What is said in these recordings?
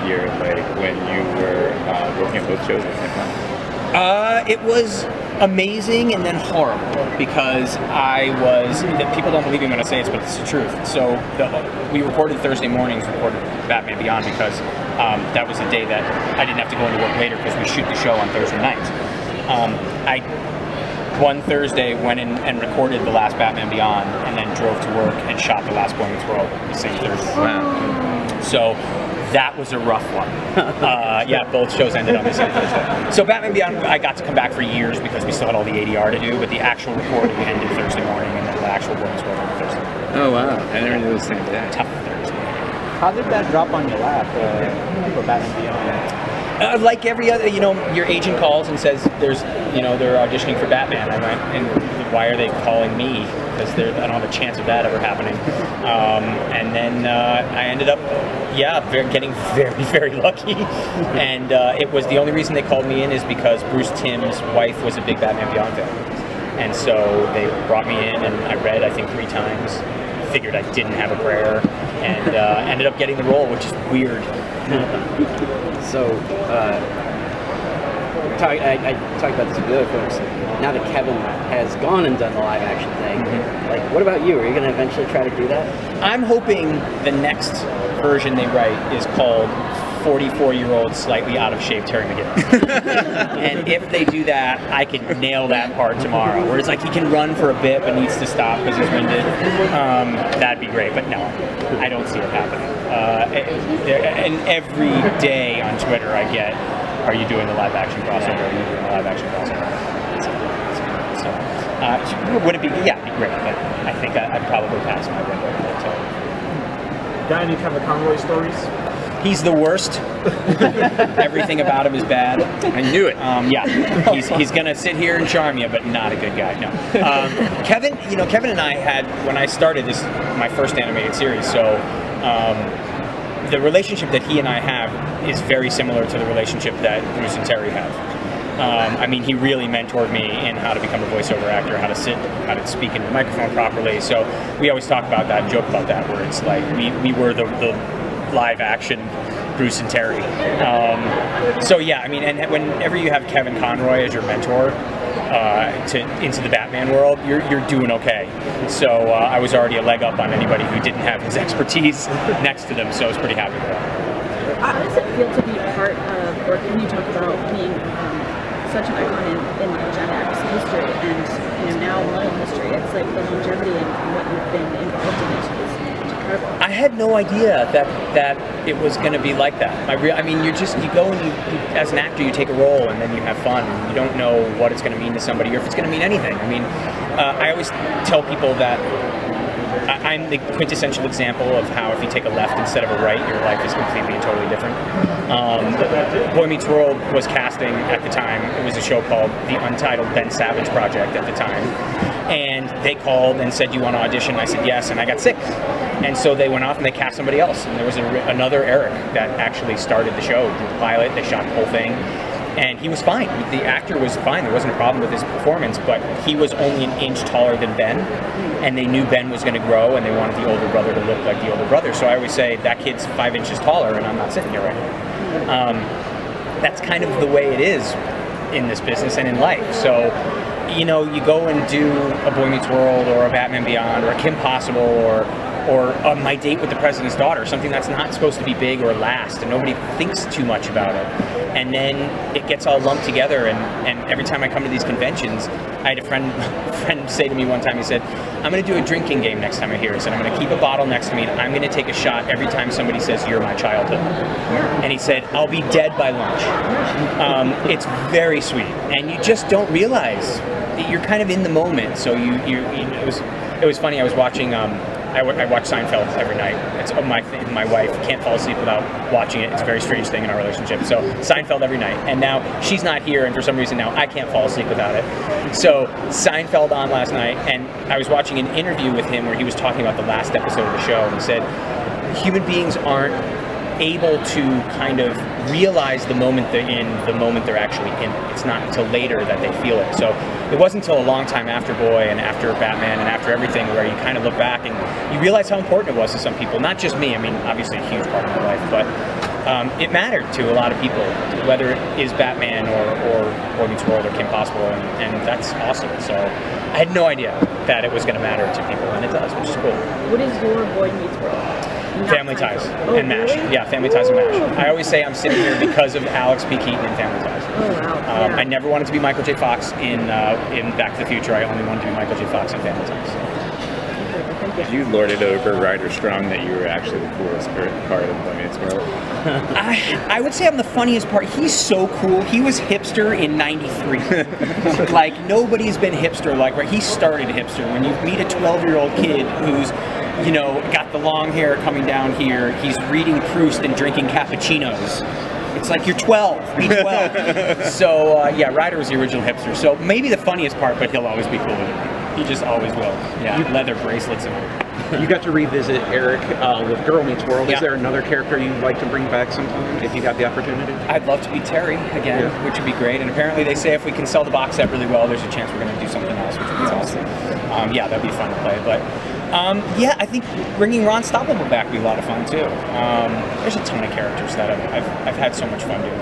year like when you were working at both shows at the same time? It was amazing and then horrible because people don't believe me when I say this, but it's the truth. So we recorded Thursday mornings, recorded Batman Beyond because that was the day that I didn't have to go into work later because we shoot the show on Thursday nights. One Thursday went in and recorded the last Batman Beyond and then drove to work and shot the last Boy Meets World the same Thursday. Wow. So that was a rough one. Yeah, both shows ended on the same Thursday. So Batman Beyond, I got to come back for years because we still had all the ADR to do, but the actual recording ended Thursday morning and then the actual Boy Meets World on Thursday. Oh wow, I never knew it was the same day. Tough Thursday. How did that drop on your lap for Batman Beyond? Like every other, your agent calls and says they're auditioning for Batman. I went, and why are they calling me? Because I don't have a chance of that ever happening. And then I ended up, getting very, very lucky. And it was the only reason they called me in is because Bruce Timm's wife was a big Batman Beyond fan. And so they brought me in, and I read, I think, 3 times. Figured I didn't have a prayer, and ended up getting the role, which is weird. So, I talked about this with the other folks. Now that Kevin has gone and done the live action thing, like, what about you? Are you going to eventually try to do that? I'm hoping the next version they write is called 44-year-old slightly out of shape Terry McGinnis. And if they do that, I can nail that part tomorrow. Where it's like he can run for a bit but needs to stop because he's winded. That'd be great, but no, I don't see it happening. And every day on Twitter I get, are you doing the live action crossover? Are you doing the live action crossover? So, would it be, it'd be great, but I think I'd probably pass my window too. Got any Kevin Conroy stories? He's the worst. Everything about him is bad. I knew it. He's gonna sit here and charm you, but not a good guy. No. Kevin, Kevin and I had, when I started my first animated series. So the relationship that he and I have is very similar to the relationship that Bruce and Terry have. He really mentored me in how to become a voiceover actor, how to sit, how to speak into the microphone properly. So we always talk about that, joke about that, where it's like we were the live action Bruce and Terry. And whenever you have Kevin Conroy as your mentor into the Batman world, you're doing okay. So I was already a leg up on anybody who didn't have his expertise next to them, so I was pretty happy with that. How does it feel to be part of, or can you talk about being such an icon in Gen X history and now millennial history? It's like the longevity and what you've been involved in is incredible. I had no idea that it was going to be like that. You go and you, as an actor, you take a role and then you have fun. You don't know what it's going to mean to somebody or if it's going to mean anything. I always tell people that I'm the quintessential example of how if you take a left instead of a right, your life is completely and totally different. Boy Meets World was casting at the time. It was a show called The Untitled Ben Savage Project at the time. And they called and said, "Do you want to audition?" I said yes, and I got sick. And so they went off and they cast somebody else. And there was another Eric that actually started the show, did the pilot, they shot the whole thing. And he was fine. The actor was fine. There wasn't a problem with his performance, but he was only an inch taller than Ben. And they knew Ben was going to grow, and they wanted the older brother to look like the older brother. So I always say, that kid's 5 inches taller, and I'm not sitting here right now. That's kind of the way it is in this business and in life. So, you go and do a Boy Meets World or a Batman Beyond or a Kim Possible or My Date with the President's Daughter, something that's not supposed to be big or last, and nobody thinks too much about it. And then it gets all lumped together, and every time I come to these conventions, I had a friend say to me one time, he said, "I'm going to do a drinking game next time I'm here." He said, "I'm going to keep a bottle next to me, and I'm going to take a shot every time somebody says, 'You're my childhood.'" And he said, "I'll be dead by lunch." It's very sweet, and you just don't realize that you're kind of in the moment. So it was funny. I was watching. I watch Seinfeld every night. It's my wife can't fall asleep without watching it. It's a very strange thing in our relationship. So Seinfeld every night. And now she's not here, and for some reason now I can't fall asleep without it. So Seinfeld on last night, and I was watching an interview with him where he was talking about the last episode of the show, and he said, human beings aren't able to kind of realize the moment they're in, the moment they're actually in it. It's not until later that they feel it. So it wasn't until a long time after Boy and after Batman and after everything where you kind of look back and you realize how important it was to some people. Not just me. Obviously a huge part of my life, but it mattered to a lot of people, whether it is Batman or Boy Meets World or Kim Possible, and that's awesome. So I had no idea that it was going to matter to people, and it does, which is cool. What is your Boy Meets World? Not Family Ties Oh, and MASH. really? Yeah, Family Ties and MASH. I always say I'm sitting here because of Alex P. Keaton and Family Ties. Oh wow. Yeah. I never wanted to be Michael J. Fox in Back to the Future. I only wanted to be Michael J. Fox in Family Ties. Did you lord it over Ryder Strong that you were actually the coolest part of Boy Meets World? I would say I'm the funniest part. He's so cool. He was hipster in '93. Like, nobody's been hipster like where he started hipster. When you meet a 12-year-old kid who's, you know, got the long hair coming down here, he's reading Proust and drinking cappuccinos. It's like, you're 12, be 12. So, yeah, Ryder was the original hipster. So maybe the funniest part, but he'll always be cool with it. He just always will. Yeah, leather bracelets and all. You got to revisit Eric with Girl Meets World. Yeah. Is there another character you'd like to bring back sometime if you got the opportunity? I'd love to be Terry again, which would be great. And apparently they say if we can sell the box set really well, there's a chance we're going to do something else, which would be awesome. Yeah, that'd be fun to play. But yeah, I think bringing Ron Stoppable back would be a lot of fun too. There's a ton of characters that I've had so much fun doing.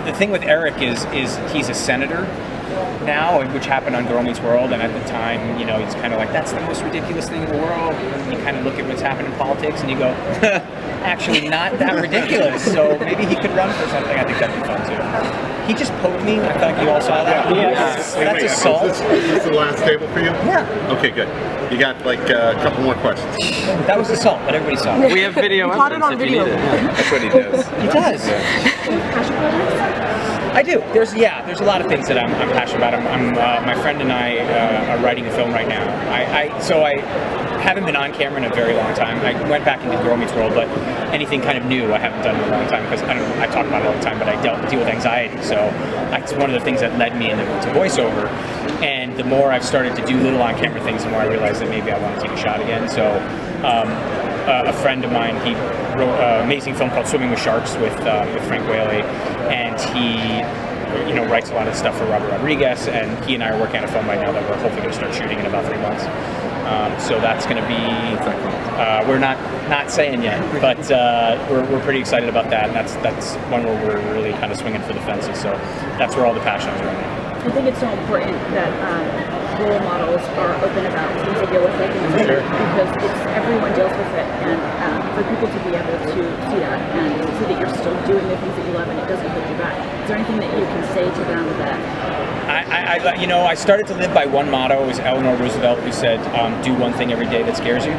The thing with Eric is he's a senator now, which happened on Girl Meets World, and at the time, you know, he's kind of like, that's the most ridiculous thing in the world. And you kind of look at what's happening in politics and you go, actually not that ridiculous. So maybe he could run for something. I think that'd be fun too. He just poked me. I thought you all saw that. That's assault. Is this the last table for you? Yeah. Okay, good. You got like a couple more questions. That was assault, but everybody saw it. We have video Caught it evidence on if you video. need it. Yeah. That's what he does. He does. Passion projects? I do. There's a lot of things that I'm passionate about. My friend and I are writing a film right now. I haven't been on camera in a very long time. I went back into Girl Meets World, but anything kind of new I haven't done in a long time because I talk about it all the time, but I deal with anxiety. So that's one of the things that led me into voiceover. And the more I've started to do little on camera things, the more I realized that maybe I want to take a shot again. So a friend of mine, he wrote an amazing film called Swimming with Sharks with Frank Whaley, and he writes a lot of stuff for Robert Rodriguez, and he and I are working on a film right now that we're hopefully going to start shooting in about 3 months. So that's going to be, we're not saying yet, but we're pretty excited about that, and that's one where we're really kind of swinging for the fences. So that's where all the passion is right now. I think it's so important that role models are open about things they deal with, like in the movie, because everyone deals with it, and for people to be able to see that and see that you're still doing the things that you love and it doesn't hold you back. Is there anything that you can say to them that? I started to live by one motto. It was Eleanor Roosevelt who said, do one thing every day that scares you.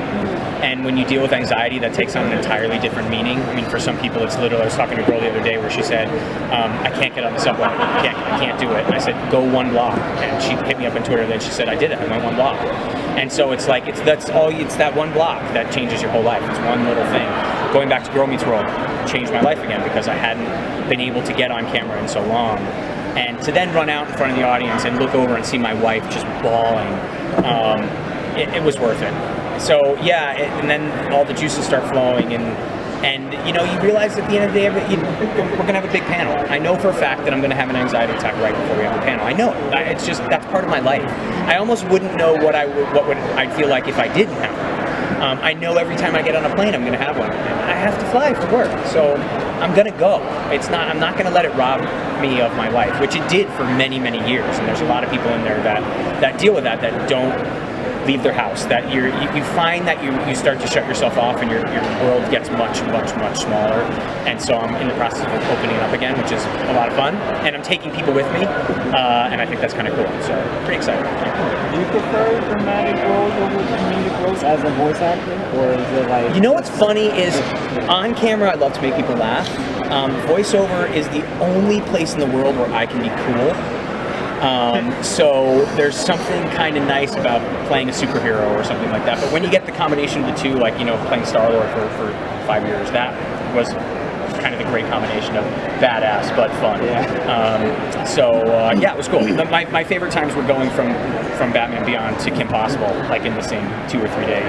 And when you deal with anxiety, that takes on an entirely different meaning. I mean, for some people, it's literally, I was talking to a girl the other day where she said, I can't get on the subway. I can't do it. And I said, go 1 block. And she hit me up on Twitter, and then she said, I did it. I went 1 block. And so it's like, it's that 1 block that changes your whole life. It's one little thing. Going back to Girl Meets World changed my life again because I hadn't been able to get on camera in so long. And to then run out in front of the audience and look over and see my wife just bawling, it was worth it. So yeah, and then all the juices start flowing, and you realize at the end of the day, we're gonna have a big panel. I know for a fact that I'm gonna have an anxiety attack right before we have the panel. I know it. It's just, that's part of my life. I almost wouldn't know what I'd feel like if I didn't have one. I know every time I get on a plane, I'm gonna have one. And I have to fly to work, so I'm gonna go. I'm not gonna let it rob me of my life, which it did for many, many years. And there's a lot of people in there that deal with that don't leave their house, that you find that you start to shut yourself off and your world gets much, much, much smaller. And so I'm in the process of opening it up again, which is a lot of fun, and I'm taking people with me, and I think that's kind of cool, so pretty excited. Do you prefer dramatic roles over comedic roles as a voice actor, or is it like... You know what's funny is, on camera I love to make people laugh. Voiceover is the only place in the world where I can be cool. So there's something kind of nice about playing a superhero or something like that. But when you get the combination of the two, like, playing Star-Lord for 5 years, that was kind of the great combination of badass but fun. Yeah, it was cool. My favorite times were going from Batman Beyond to Kim Possible, like in the same 2 or 3 day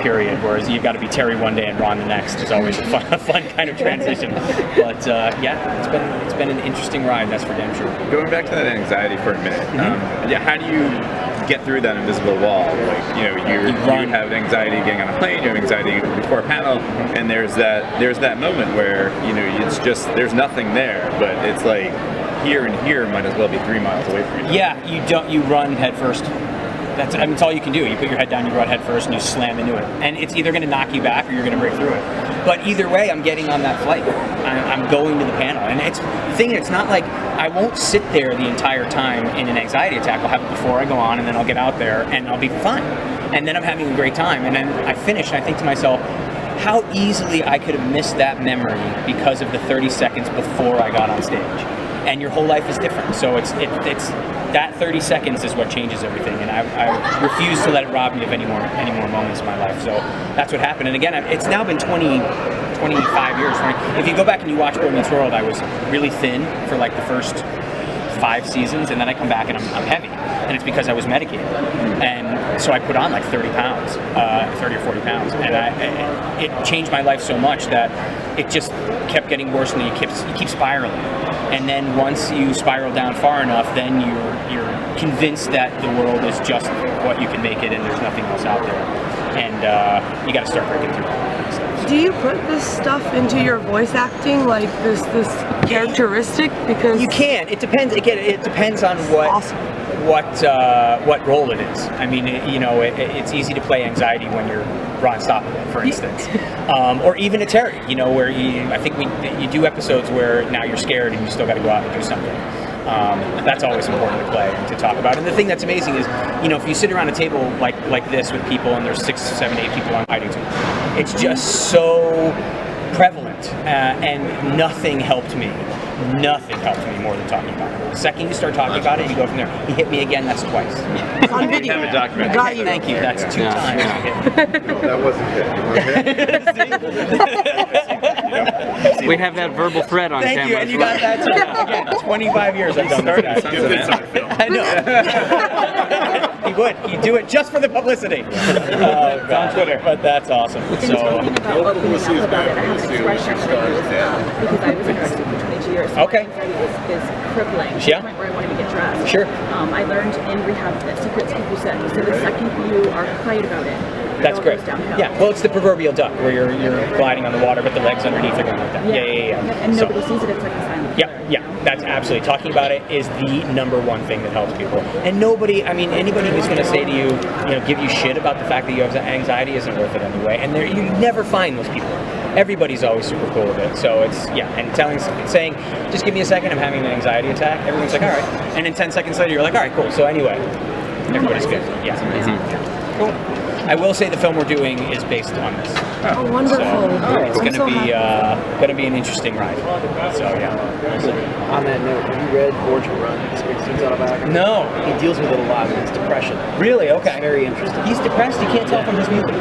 period, whereas you've got to be Terry one day and Ron the next. Is always a fun kind of transition. But yeah, it's been an interesting ride, that's for damn sure. Going back to that anxiety for a minute, how do you get through that invisible wall. Like, you know, you have anxiety getting on a plane, you have anxiety before a panel, and there's that moment where, you know, it's just, there's nothing there, but it's like, here and here might as well be 3 miles away from you. Yeah, you run head first. It's all you can do. You put your head down, you run head first, and you slam into it. And it's either going to knock you back or you're going to break through it. But either way, I'm getting on that flight. I'm going to the panel. And it's the thing, it's not like I won't sit there the entire time in an anxiety attack. I'll have it before I go on, and then I'll get out there, and I'll be fine. And then I'm having a great time. And then I finish, and I think to myself, how easily I could have missed that memory because of the 30 seconds before I got on stage. And your whole life is different. So it's that 30 seconds is what changes everything, and I refuse to let it rob me of any more moments in my life. So that's what happened. And again, it's now been 25 years. If you go back and you watch Boy Meets World, I was really thin for like the first 5 seasons, and then I come back and I'm heavy, and it's because I was medicated, and so I put on like 30 pounds, 30 or 40 pounds, and it changed my life so much that it just kept getting worse, and you keep spiraling. And then once you spiral down far enough, then you're convinced that the world is just what you can make it, and there's nothing else out there. And you got to start breaking through that stuff. Do you put this stuff into your voice acting, like this characteristic? Because you can. It depends. Again, it depends on what role it is. I mean, it's easy to play anxiety when you're Ron Stoppable, for instance, or even a Terry. You know, where I think you do episodes where now you're scared and you still got to go out and do something. That's always important to play and to talk about. And the thing that's amazing is, if you sit around a table like this with people, and there's 6, 7, 8 people on fighting team, it's just so prevalent, and nothing helped me. Nothing helped me more than talking about it. The second you start talking about it, you go from there. He hit me again, that's twice. It's on video. Have a document. Got you. Thank you, that's 2 times. No, that wasn't it. We have that verbal thread on Thank camera. you, and you got that too. Again, 25 years I've done that. I know. You do it just for the publicity. On Twitter. But that's awesome. In talking about opening up about it, I have an expression that I use because I was interested for 22 years. So Okay. my anxiety is crippling to Yeah. the point where I wanted to get dressed. Sure. I learned in rehab that secrets keep you sick. So the second you are quiet about it, That's all great. goes downhill. Yeah, well, it's the proverbial duck where you're gliding on the water, but the legs underneath are going like that. Yeah. And So- nobody sees it. It's like a silent killer, Yeah, that's absolutely. Talking about it is the number one thing that helps people. And anybody who's going to say to you, give you shit about the fact that you have anxiety isn't worth it anyway. And you never find those people. Everybody's always super cool with it. So and saying, just give me a second, I'm having an anxiety attack. Everyone's like, all right. And then 10 seconds later, you're like, all right, cool. So anyway, everybody's good. Yeah. Cool. I will say the film we're doing is based on this. Oh, wonderful. So it's I'm going to so be happy. going to be an interesting ride. So yeah. On that note, have you read Born to Run, Springsteen's autobiography? No. He deals with it a lot with his depression. Really? Okay. It's very interesting. He's depressed. You can't tell from his music.